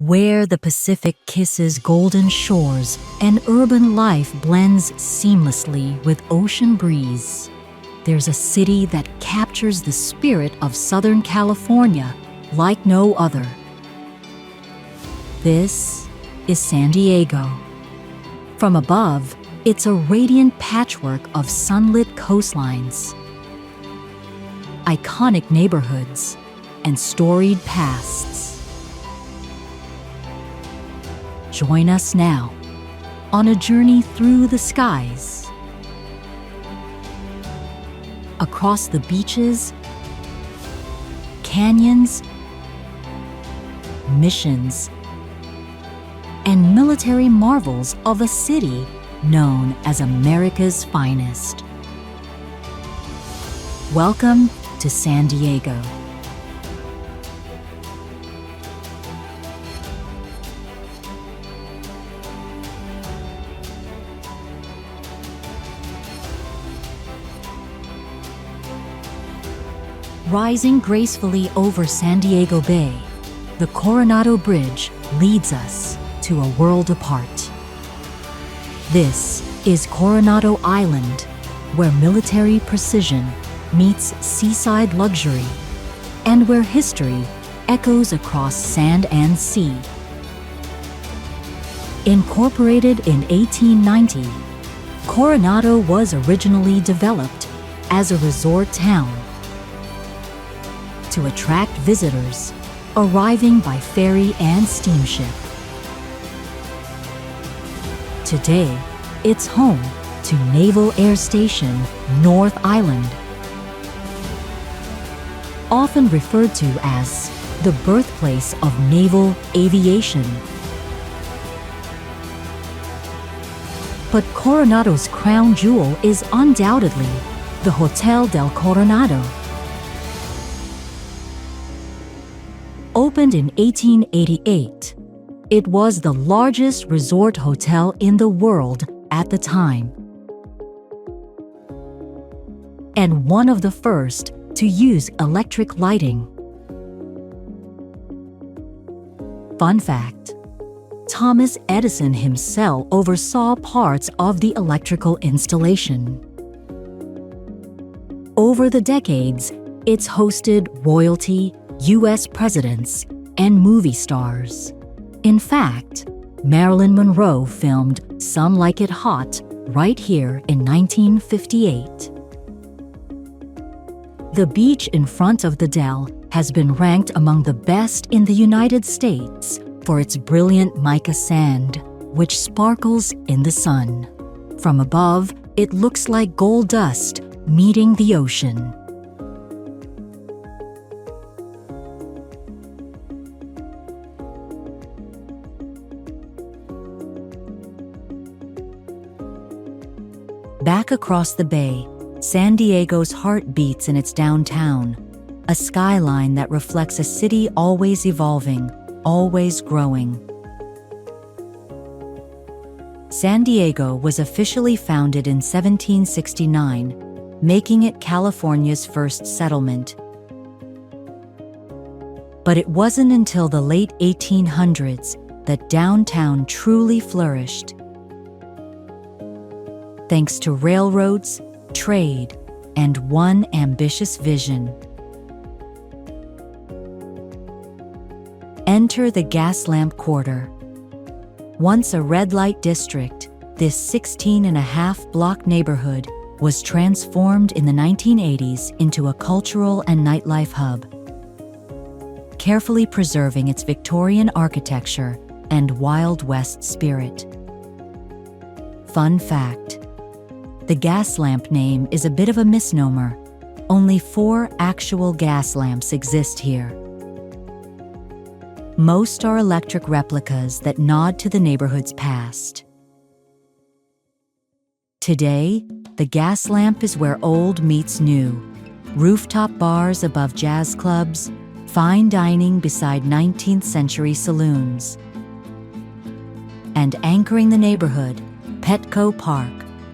where the Pacific kisses golden shores and urban life blends seamlessly with ocean breeze. There's a city that captures the spirit of Southern California like no other. This is San Diego. From above, it's a radiant patchwork of sunlit coastlines, iconic neighborhoods, and storied pasts. Join us now on a journey through the skies, across the beaches, canyons, missions, and military marvels of a city known as America's finest. Welcome to San Diego. Rising gracefully over San Diego Bay, the Coronado Bridge leads us to a world apart. This is Coronado Island, where military precision meets seaside luxury, and where history echoes across sand and sea. Incorporated in 1890, Coronado was originally developed as a resort town to attract visitors arriving by ferry and steamship. Today, it's home to Naval Air Station North Island, often referred to as the birthplace of naval aviation. But Coronado's crown jewel is undoubtedly the Hotel del Coronado. Opened in 1888, it was the largest resort hotel in the world at the time, and one of the first to use electric lighting. Fun fact: Thomas Edison himself oversaw parts of the electrical installation. Over the decades, it's hosted royalty, U.S. presidents, and movie stars. In fact, Marilyn Monroe filmed Some Like It Hot right here in 1958. The beach in front of the Del has been ranked among the best in the United States for its brilliant mica sand, which sparkles in the sun. From above, it looks like gold dust meeting the ocean. Back across the bay, San Diego's heart beats in its downtown, a skyline that reflects a city always evolving, always growing. San Diego was officially founded in 1769, making it California's first settlement. But it wasn't until the late 1800s that downtown truly flourished. Thanks to railroads, trade, and one ambitious vision. Enter the Gaslamp Quarter. Once a red light district, this 16.5-block neighborhood was transformed in the 1980s into a cultural and nightlife hub, carefully preserving its Victorian architecture and Wild West spirit. Fun fact: the Gaslamp name is a bit of a misnomer. Only 4 actual gas lamps exist here. Most are electric replicas that nod to the neighborhood's past. Today, the Gaslamp is where old meets new. Rooftop bars above jazz clubs, fine dining beside 19th century saloons. And anchoring the neighborhood, Petco Park,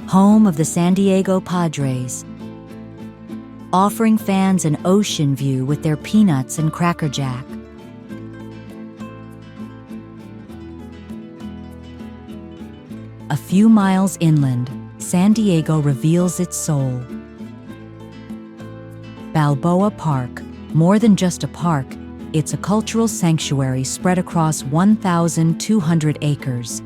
home of the San Diego Padres, offering fans an ocean view with their peanuts and Cracker Jack. A few miles inland, San Diego reveals its soul. Balboa Park, more than just a park, it's a cultural sanctuary spread across 1,200 acres.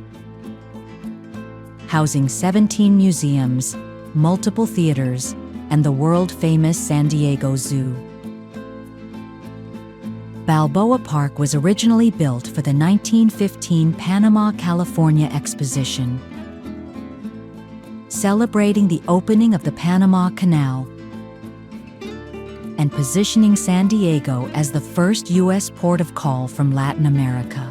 Housing 17 museums, multiple theaters, and the world-famous San Diego Zoo. Balboa Park was originally built for the 1915 Panama, California Exposition, celebrating the opening of the Panama Canal and positioning San Diego as the first U.S. port of call from Latin America.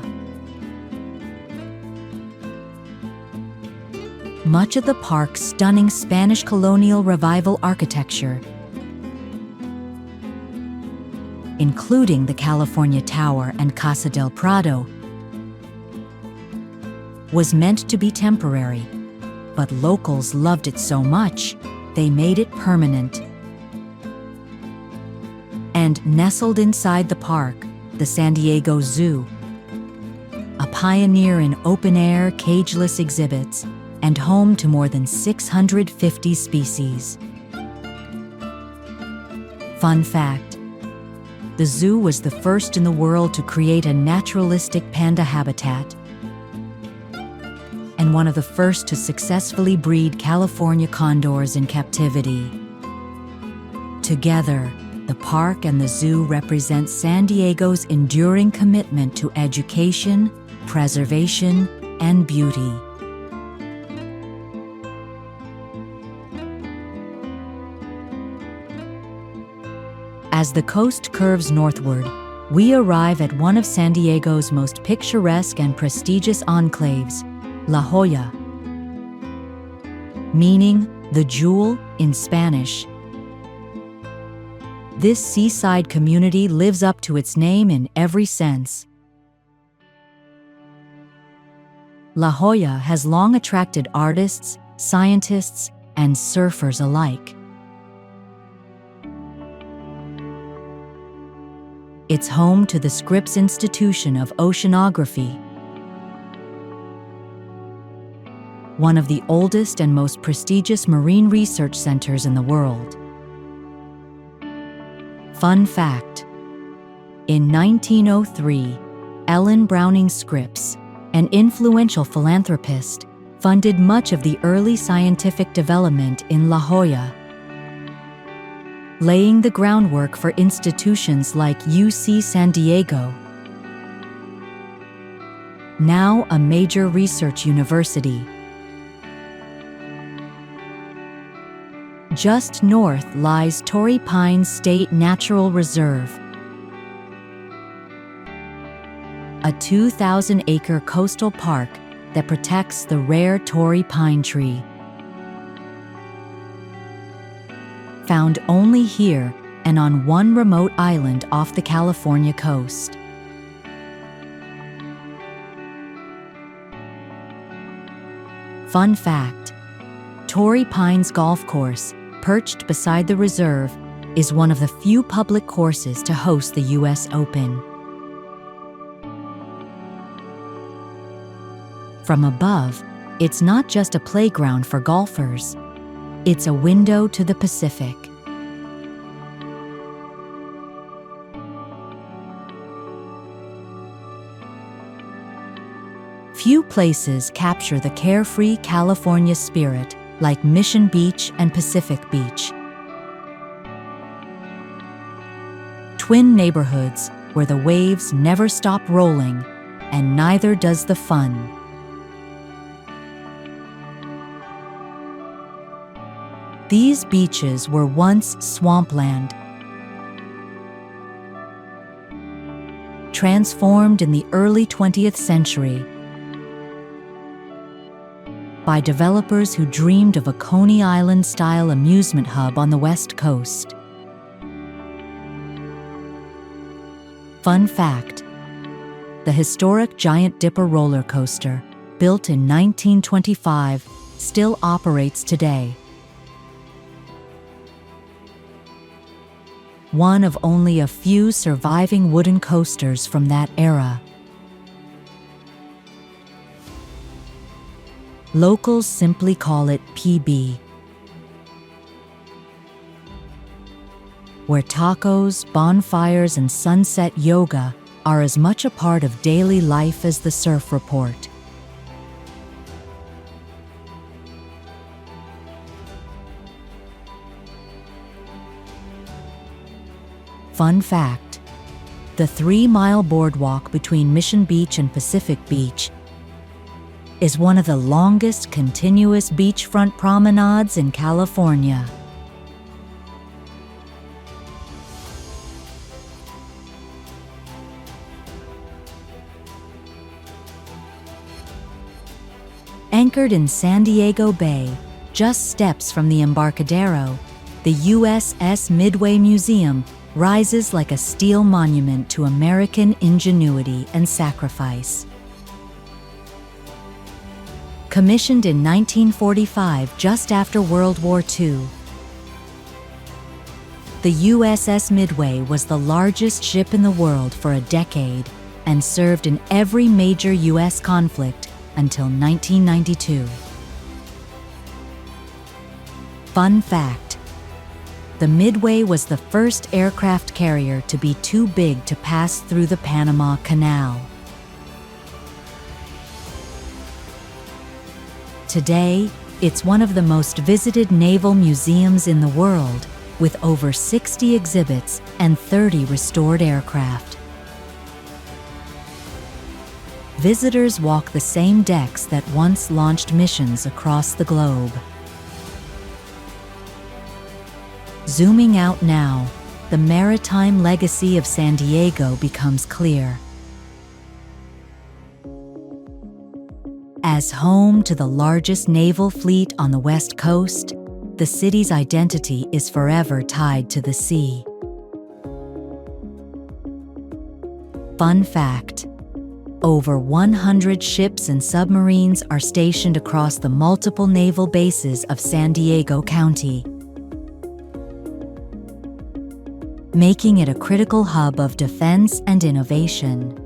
Much of the park's stunning Spanish colonial revival architecture, including the California Tower and Casa del Prado, was meant to be temporary, but locals loved it so much, they made it permanent. And nestled inside the park, the San Diego Zoo, a pioneer in open-air, cageless exhibits, and home to more than 650 species. Fun fact: the zoo was the first in the world to create a naturalistic panda habitat, and one of the first to successfully breed California condors in captivity. Together, the park and the zoo represent San Diego's enduring commitment to education, preservation, and beauty. As the coast curves northward, we arrive at one of San Diego's most picturesque and prestigious enclaves, La Jolla, meaning the jewel in Spanish. This seaside community lives up to its name in every sense. La Jolla has long attracted artists, scientists, and surfers alike. It's home to the Scripps Institution of Oceanography, one of the oldest and most prestigious marine research centers in the world. Fun fact: in 1903, Ellen Browning Scripps, an influential philanthropist, funded much of the early scientific development in La Jolla, laying the groundwork for institutions like UC San Diego, now a major research university. Just north lies Torrey Pines State Natural Reserve, a 2,000-acre coastal park that protects the rare Torrey pine tree. Found only here and on one remote island off the California coast. Fun fact: Torrey Pines Golf Course, perched beside the reserve, is one of the few public courses to host the U.S. Open. From above, it's not just a playground for golfers. It's a window to the Pacific. Few places capture the carefree California spirit like Mission Beach and Pacific Beach. Twin neighborhoods where the waves never stop rolling, and neither does the fun. These beaches were once swampland, transformed in the early 20th century by developers who dreamed of a Coney Island-style amusement hub on the West Coast. Fun fact: the historic Giant Dipper roller coaster, built in 1925, still operates today. One of only a few surviving wooden coasters from that era. Locals simply call it PB. Where tacos, bonfires, and sunset yoga are as much a part of daily life as the surf report. Fun fact: the 3-mile boardwalk between Mission Beach and Pacific Beach is one of the longest continuous beachfront promenades in California. Anchored in San Diego Bay, just steps from the Embarcadero, the USS Midway Museum rises like a steel monument to American ingenuity and sacrifice. Commissioned in 1945, just after World War II, the USS Midway was the largest ship in the world for a decade and served in every major U.S. conflict until 1992. Fun fact: the Midway was the first aircraft carrier to be too big to pass through the Panama Canal. Today, it's one of the most visited naval museums in the world, with over 60 exhibits and 30 restored aircraft. Visitors walk the same decks that once launched missions across the globe. Zooming out now, the maritime legacy of San Diego becomes clear. As home to the largest naval fleet on the West Coast, the city's identity is forever tied to the sea. Fun fact: over 100 ships and submarines are stationed across the multiple naval bases of San Diego County, making it a critical hub of defense and innovation.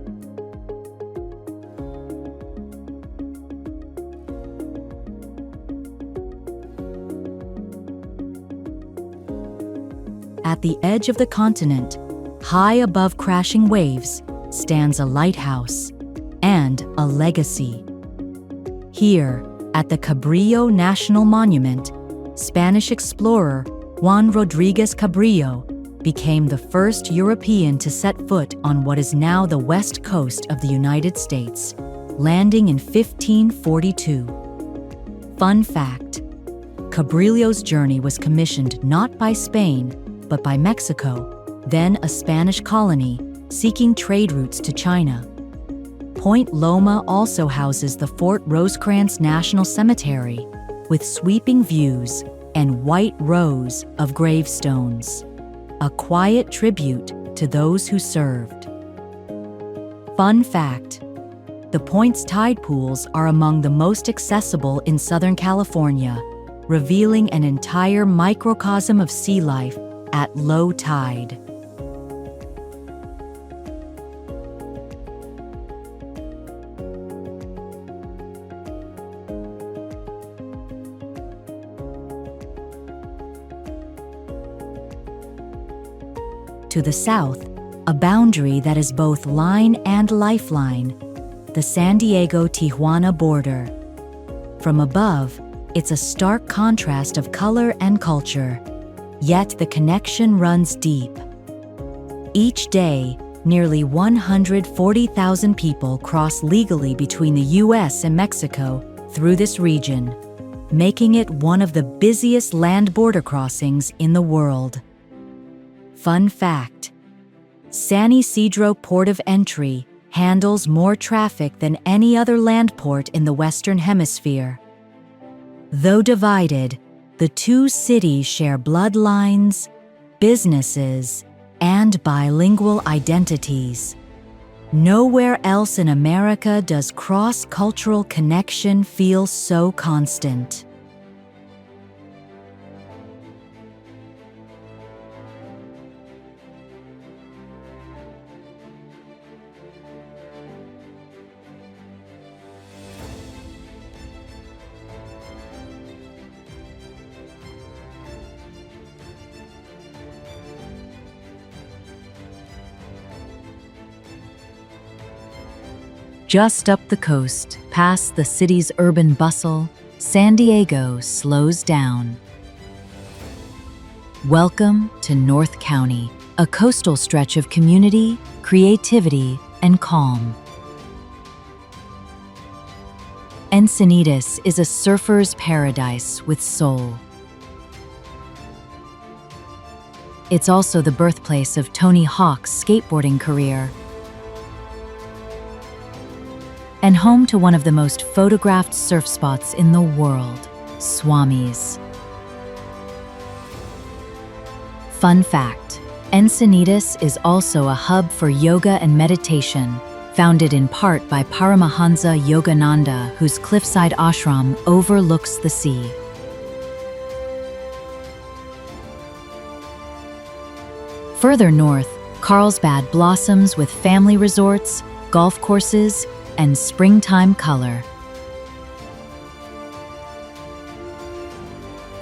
At the edge of the continent, high above crashing waves, stands a lighthouse and a legacy. Here, at the Cabrillo National Monument, Spanish explorer Juan Rodriguez Cabrillo became the first European to set foot on what is now the west coast of the United States, landing in 1542. Fun fact: Cabrillo's journey was commissioned not by Spain, but by Mexico, then a Spanish colony, seeking trade routes to China. Point Loma also houses the Fort Rosecrans National Cemetery, with sweeping views and white rows of gravestones, a quiet tribute to those who served. Fun fact: the Point's tide pools are among the most accessible in Southern California, revealing an entire microcosm of sea life at low tide. To the south, a boundary that is both line and lifeline, the San Diego-Tijuana border. From above, it's a stark contrast of color and culture, yet the connection runs deep. Each day, nearly 140,000 people cross legally between the U.S. and Mexico through this region, making it one of the busiest land border crossings in the world. Fun fact: San Isidro Port of Entry handles more traffic than any other land port in the Western Hemisphere. Though divided, the two cities share bloodlines, businesses, and bilingual identities. Nowhere else in America does cross-cultural connection feel so constant. Just up the coast, past the city's urban bustle, San Diego slows down. Welcome to North County, a coastal stretch of community, creativity, and calm. Encinitas is a surfer's paradise with soul. It's also the birthplace of Tony Hawk's skateboarding career, and home to one of the most photographed surf spots in the world, Swami's. Fun fact: Encinitas is also a hub for yoga and meditation, founded in part by Paramahansa Yogananda, whose cliffside ashram overlooks the sea. Further north, Carlsbad blossoms with family resorts, golf courses, and springtime color.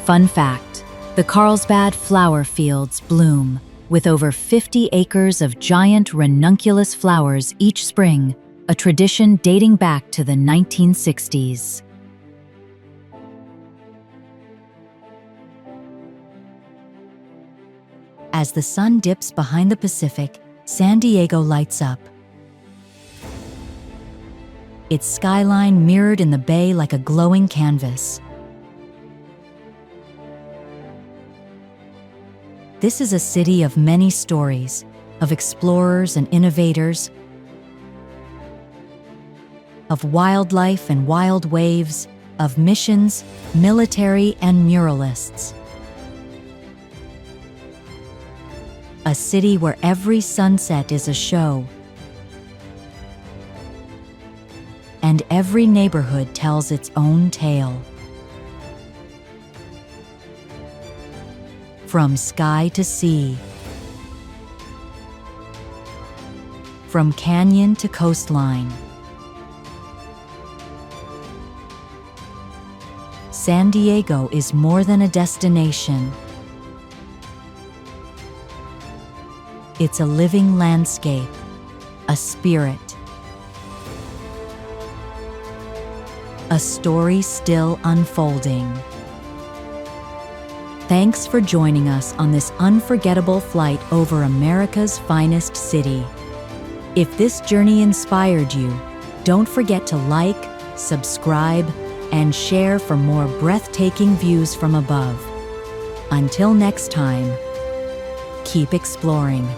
Fun fact: the Carlsbad flower fields bloom, with over 50 acres of giant ranunculus flowers each spring, a tradition dating back to the 1960s. As the sun dips behind the Pacific, San Diego lights up. Its skyline mirrored in the bay like a glowing canvas. This is a city of many stories, of explorers and innovators, of wildlife and wild waves, of missions, military, and muralists. A city where every sunset is a show, and every neighborhood tells its own tale. From sky to sea, from canyon to coastline, San Diego is more than a destination. It's a living landscape, a spirit, a story still unfolding. Thanks for joining us on this unforgettable flight over America's finest city. If this journey inspired you, don't forget to like, subscribe, and share for more breathtaking views from above. Until next time, keep exploring.